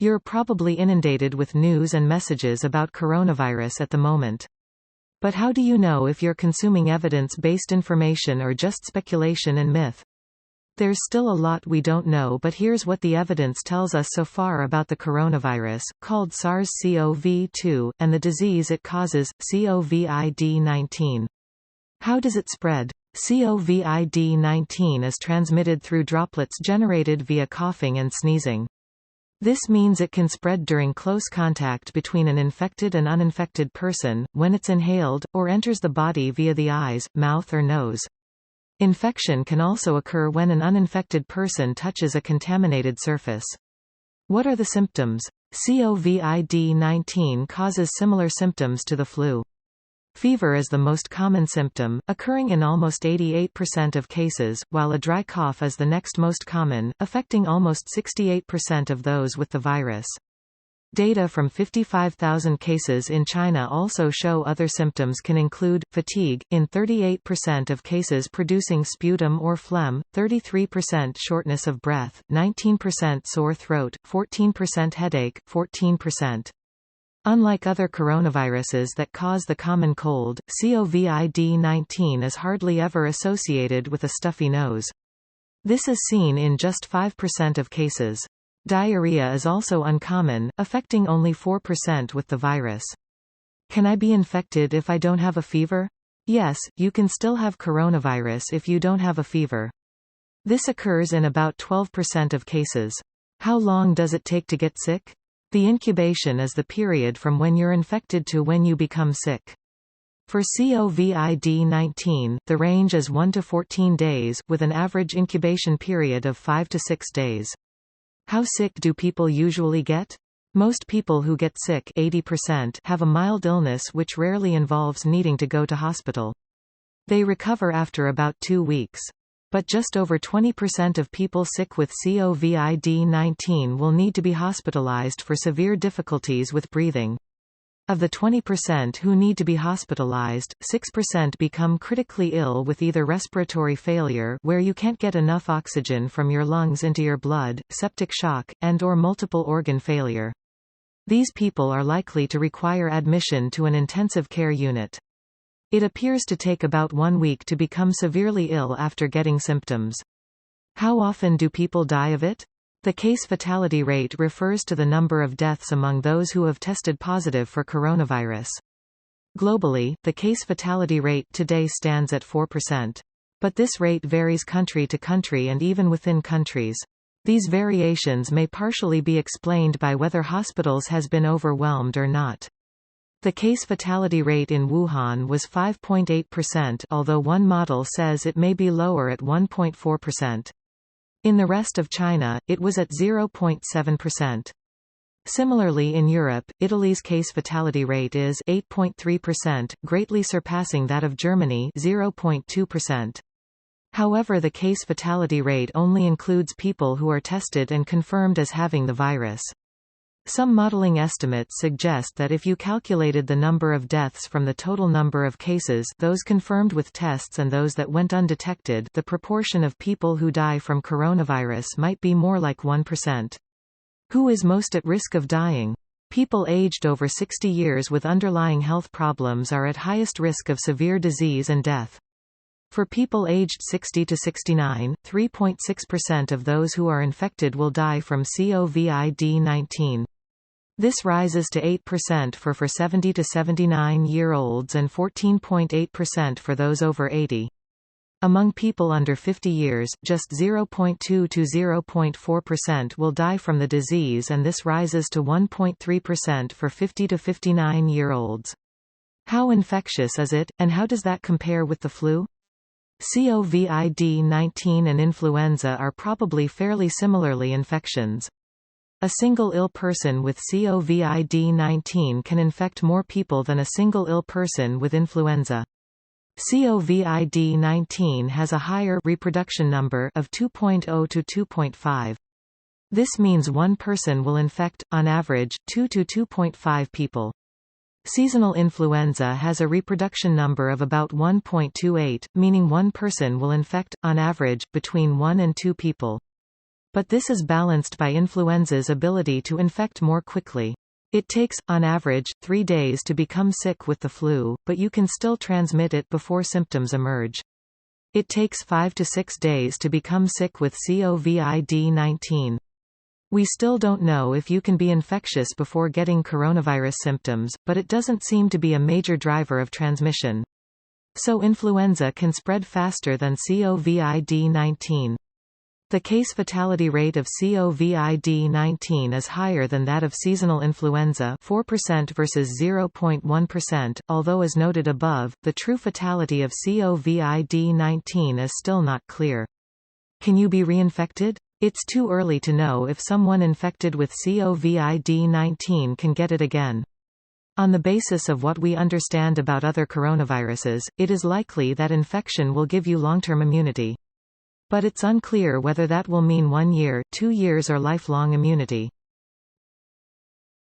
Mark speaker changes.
Speaker 1: You're probably inundated with news and messages about coronavirus at the moment. But how do you know if you're consuming evidence-based information or just speculation and myth? There's still a lot we don't know, but here's what the evidence tells us so far about the coronavirus, called SARS-CoV-2, and the disease it causes, COVID-19. How does it spread? COVID-19 is transmitted through droplets generated via coughing and sneezing. This means it can spread during close contact between an infected and uninfected person, when it's inhaled, or enters the body via the eyes, mouth or nose. Infection can also occur when an uninfected person touches a contaminated surface. What are the symptoms? COVID-19 causes similar symptoms to the flu. Fever is the most common symptom, occurring in almost 88% of cases, while a dry cough is the next most common, affecting almost 68% of those with the virus. Data from 55,000 cases in China also show other symptoms can include fatigue, in 38% of cases producing sputum or phlegm, 33% shortness of breath, 19% sore throat, 14% headache, 14%. Unlike other coronaviruses that cause the common cold, COVID-19 is hardly ever associated with a stuffy nose. This is seen in just 5% of cases. Diarrhea is also uncommon, affecting only 4% with the virus. Can I be infected if I don't have a fever? Yes, you can still have coronavirus if you don't have a fever. This occurs in about 12% of cases. How long does it take to get sick? The incubation is the period from when you're infected to when you become sick. For COVID-19, the range is 1 to 14 days, with an average incubation period of 5 to 6 days. How sick do people usually get? Most people who get sick, 80%, have a mild illness which rarely involves needing to go to hospital. They recover after about 2 weeks. But just over 20% of people sick with COVID-19 will need to be hospitalized for severe difficulties with breathing. Of the 20% who need to be hospitalized, 6% become critically ill with either respiratory failure, where you can't get enough oxygen from your lungs into your blood, septic shock, and/or multiple organ failure. These people are likely to require admission to an intensive care unit. It appears to take about 1 week to become severely ill after getting symptoms. How often do people die of it? The case fatality rate refers to the number of deaths among those who have tested positive for coronavirus. Globally, the case fatality rate today stands at 4%. But this rate varies country to country and even within countries. These variations may partially be explained by whether hospitals has been overwhelmed or not. The case fatality rate in Wuhan was 5.8%, although one model says it may be lower at 1.4%. In the rest of China, it was at 0.7%. Similarly in Europe, Italy's case fatality rate is 8.3%, greatly surpassing that of Germany 0.2%. However, the case fatality rate only includes people who are tested and confirmed as having the virus. Some modeling estimates suggest that if you calculated the number of deaths from the total number of cases, those confirmed with tests and those that went undetected, the proportion of people who die from coronavirus might be more like 1%. Who is most at risk of dying? People aged over 60 years with underlying health problems are at highest risk of severe disease and death. For people aged 60 to 69, 3.6% of those who are infected will die from COVID-19. This rises to 8% for 70 to 79-year-olds and 14.8% for those over 80. Among people under 50 years, just 0.2 to 0.4% will die from the disease, and this rises to 1.3% for 50 to 59-year-olds. How infectious is it, and how does that compare with the flu? COVID-19 and influenza are probably fairly similarly infections. A single ill person with COVID-19 can infect more people than a single ill person with influenza. COVID-19 has a higher reproduction number of 2.0 to 2.5. This means one person will infect, on average, 2 to 2.5 people. Seasonal influenza has a reproduction number of about 1.28, meaning one person will infect, on average, between 1 and 2 people. But this is balanced by influenza's ability to infect more quickly. It takes, on average, 3 days to become sick with the flu, but you can still transmit it before symptoms emerge. It takes 5 to 6 days to become sick with COVID-19. We still don't know if you can be infectious before getting coronavirus symptoms, but it doesn't seem to be a major driver of transmission. So influenza can spread faster than COVID-19. The case fatality rate of COVID-19 is higher than that of seasonal influenza, 4% versus 0.1%, although as noted above, the true fatality of COVID-19 is still not clear. Can you be reinfected? It's too early to know if someone infected with COVID-19 can get it again. On the basis of what we understand about other coronaviruses, it is likely that infection will give you long-term immunity. But it's unclear whether that will mean 1 year, 2 years or lifelong immunity.